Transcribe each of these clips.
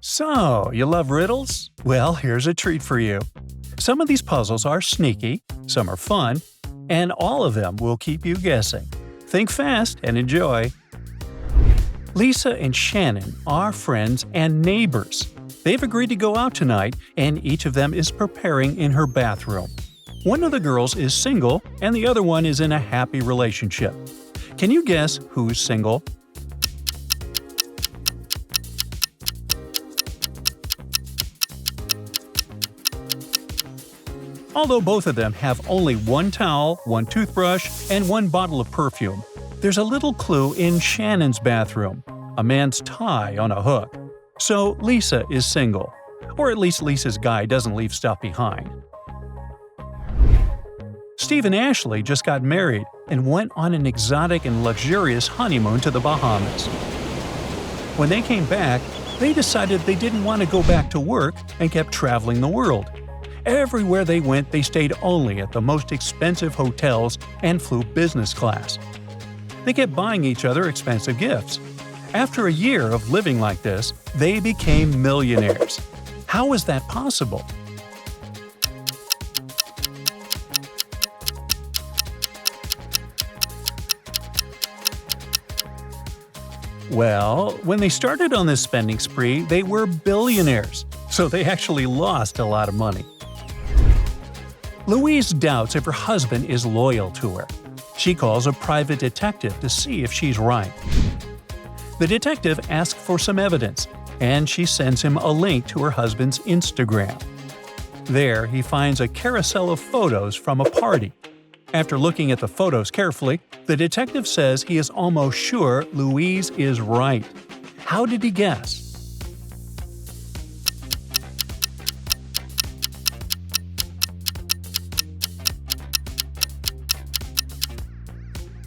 So, you love riddles? Well, here's a treat for you. Some of these puzzles are sneaky, some are fun, and all of them will keep you guessing. Think fast and enjoy. Lisa and Shannon are friends and neighbors. They've agreed to go out tonight, and each of them is preparing in her bathroom. One of the girls is single, and the other one is in a happy relationship. Can you guess who's single? Although both of them have only one towel, one toothbrush, and one bottle of perfume, there's a little clue in Shannon's bathroom – a man's tie on a hook. So Lisa is single. Or at least Lisa's guy doesn't leave stuff behind. Steve and Ashley just got married and went on an exotic and luxurious honeymoon to the Bahamas. When they came back, they decided they didn't want to go back to work and kept traveling the world. Everywhere they went, they stayed only at the most expensive hotels and flew business class. They kept buying each other expensive gifts. After a year of living like this, they became millionaires. How was that possible? Well, when they started on this spending spree, they were billionaires, so they actually lost a lot of money. Louise doubts if her husband is loyal to her. She calls a private detective to see if she's right. The detective asks for some evidence, and she sends him a link to her husband's Instagram. There, he finds a carousel of photos from a party. After looking at the photos carefully, the detective says he is almost sure Louise is right. How did he guess?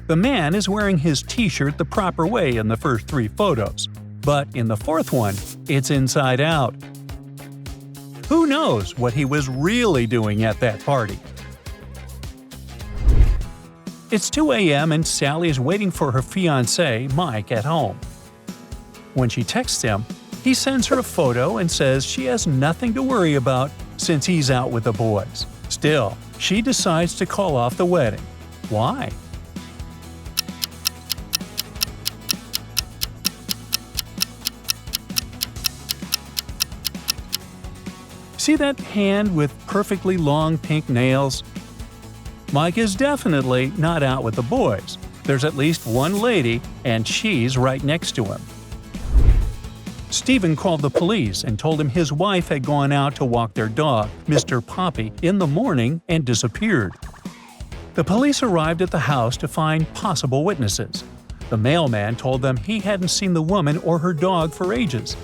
The man is wearing his t-shirt the proper way in the first 3 photos, but in the 4th one, it's inside out. Who knows what he was really doing at that party? It's 2 a.m. and Sally is waiting for her fiancé, Mike, at home. When she texts him, he sends her a photo and says she has nothing to worry about since he's out with the boys. Still, she decides to call off the wedding. Why? See that hand with perfectly long pink nails? Mike is definitely not out with the boys. There's at least one lady, and she's right next to him. Stephen called the police and told him his wife had gone out to walk their dog, Mr. Poppy, in the morning and disappeared. The police arrived at the house to find possible witnesses. The mailman told them he hadn't seen the woman or her dog for ages.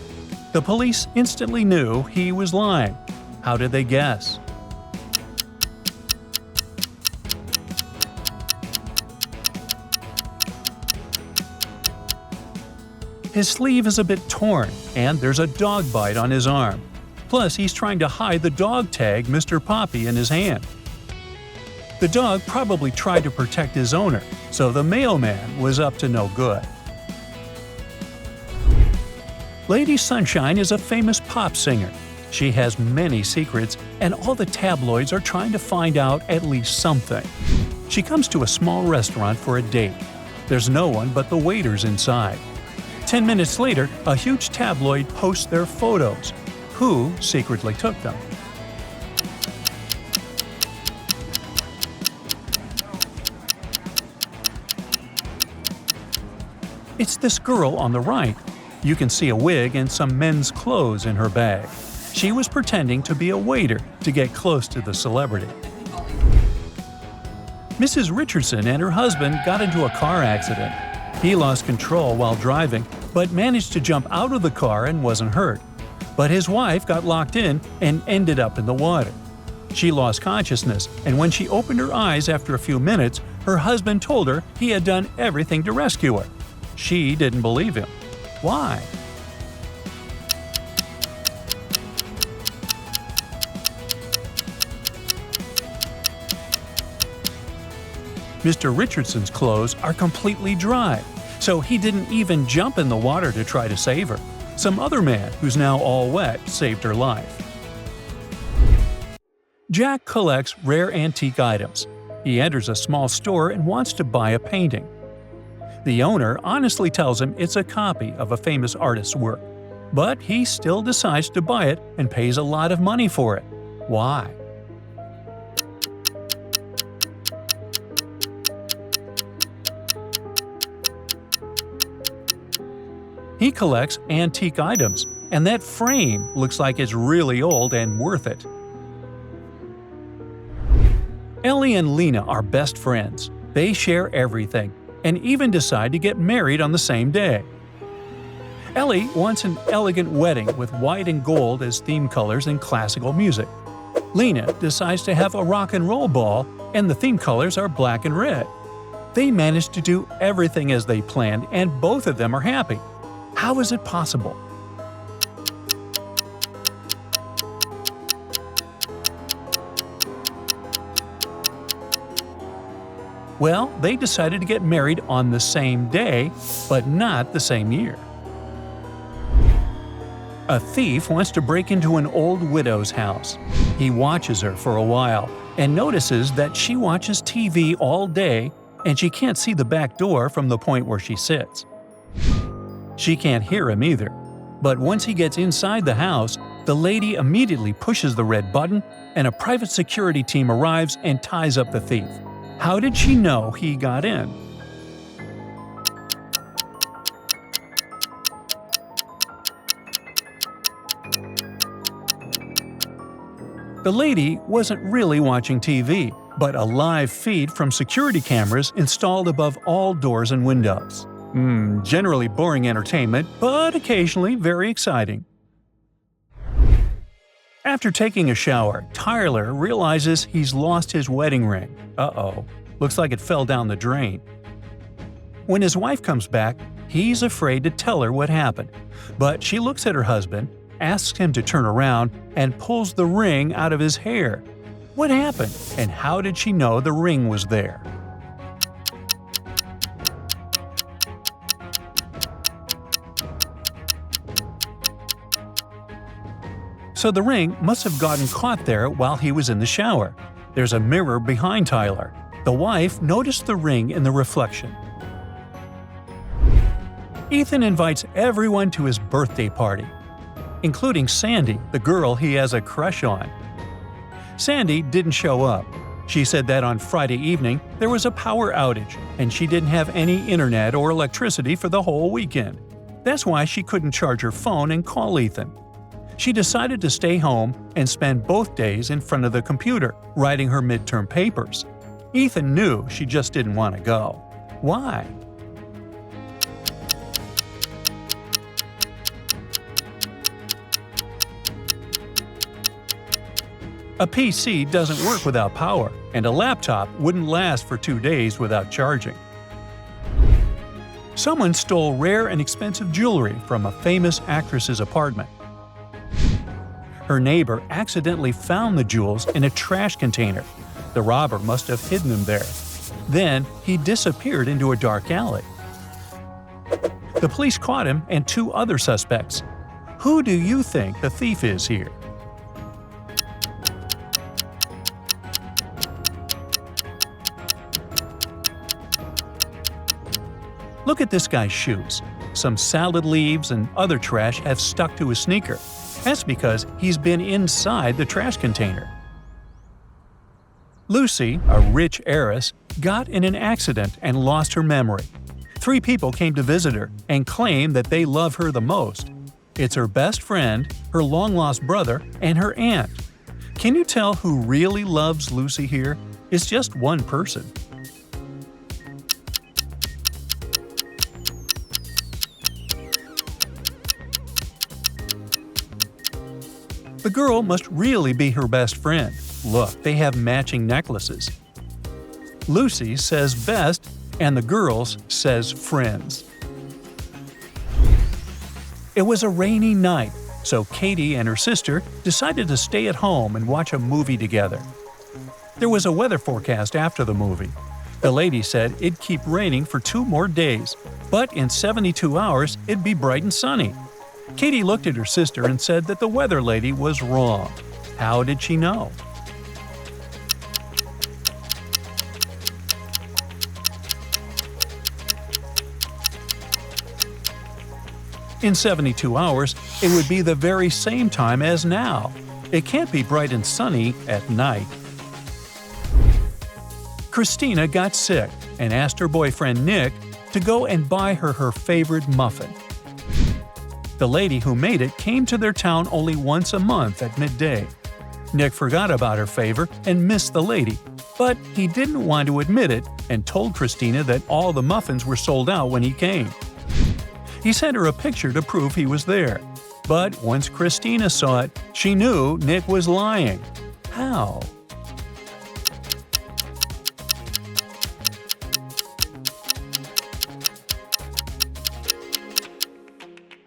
The police instantly knew he was lying. How did they guess? His sleeve is a bit torn, and there's a dog bite on his arm. Plus, he's trying to hide the dog tag Mr. Poppy in his hand. The dog probably tried to protect his owner, so the mailman was up to no good. Lady Sunshine is a famous pop singer. She has many secrets, and all the tabloids are trying to find out at least something. She comes to a small restaurant for a date. There's no one but the waiters inside. 10 minutes later, a huge tabloid posts their photos. Who secretly took them? It's this girl on the right. You can see a wig and some men's clothes in her bag. She was pretending to be a waiter to get close to the celebrity. Mrs. Richardson and her husband got into a car accident. He lost control while driving, but managed to jump out of the car and wasn't hurt. But his wife got locked in and ended up in the water. She lost consciousness, and when she opened her eyes after a few minutes, her husband told her he had done everything to rescue her. She didn't believe him. Why? Mr. Richardson's clothes are completely dry, so he didn't even jump in the water to try to save her. Some other man, who's now all wet, saved her life. Jack collects rare antique items. He enters a small store and wants to buy a painting. The owner honestly tells him it's a copy of a famous artist's work, but he still decides to buy it and pays a lot of money for it. Why? He collects antique items, and that frame looks like it's really old and worth it. Ellie and Lena are best friends. They share everything, and even decide to get married on the same day. Ellie wants an elegant wedding with white and gold as theme colors and classical music. Lena decides to have a rock and roll ball, and the theme colors are black and red. They manage to do everything as they planned, and both of them are happy. How is it possible? Well, they decided to get married on the same day, but not the same year. A thief wants to break into an old widow's house. He watches her for a while and notices that she watches TV all day and she can't see the back door from the point where she sits. She can't hear him either, but once he gets inside the house, the lady immediately pushes the red button and a private security team arrives and ties up the thief. How did she know he got in? The lady wasn't really watching TV, but a live feed from security cameras installed above all doors and windows. Generally boring entertainment, but occasionally very exciting. After taking a shower, Tyler realizes he's lost his wedding ring. Uh-oh, looks like it fell down the drain. When his wife comes back, he's afraid to tell her what happened, but she looks at her husband, asks him to turn around, and pulls the ring out of his hair. What happened, and how did she know the ring was there? So the ring must have gotten caught there while he was in the shower. There's a mirror behind Tyler. The wife noticed the ring in the reflection. Ethan invites everyone to his birthday party, including Sandy, the girl he has a crush on. Sandy didn't show up. She said that on Friday evening there was a power outage and she didn't have any internet or electricity for the whole weekend. That's why she couldn't charge her phone and call Ethan. She decided to stay home and spend both days in front of the computer, writing her midterm papers. Ethan knew she just didn't want to go. Why? A PC doesn't work without power, and a laptop wouldn't last for 2 days without charging. Someone stole rare and expensive jewelry from a famous actress's apartment. Her neighbor accidentally found the jewels in a trash container. The robber must have hidden them there. Then he disappeared into a dark alley. The police caught him and 2 other suspects. Who do you think the thief is here? Look at this guy's shoes. Some salad leaves and other trash have stuck to his sneaker. That's because he's been inside the trash container. Lucy, a rich heiress, got in an accident and lost her memory. 3 people came to visit her and claim that they love her the most. It's her best friend, her long-lost brother, and her aunt. Can you tell who really loves Lucy here? It's just one person. The girl must really be her best friend. Look, they have matching necklaces. Lucy says best, and the girls says friends. It was a rainy night, so Katie and her sister decided to stay at home and watch a movie together. There was a weather forecast after the movie. The lady said it'd keep raining for 2 more days, but in 72 hours it'd be bright and sunny. Katie looked at her sister and said that the weather lady was wrong. How did she know? In 72 hours, it would be the very same time as now. It can't be bright and sunny at night. Christina got sick and asked her boyfriend Nick to go and buy her favorite muffin. The lady who made it came to their town only once a month at midday. Nick forgot about her favor and missed the lady, but he didn't want to admit it and told Christina that all the muffins were sold out when he came. He sent her a picture to prove he was there. But once Christina saw it, she knew Nick was lying. How?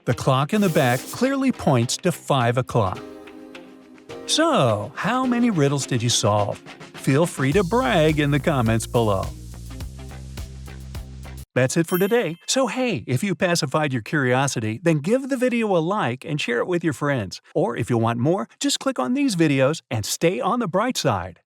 The clock in the back clearly points to 5 o'clock. So, how many riddles did you solve? Feel free to brag in the comments below. That's it for today. So hey, if you pacified your curiosity, then give the video a like and share it with your friends. Or if you want more, just click on these videos and stay on the bright side.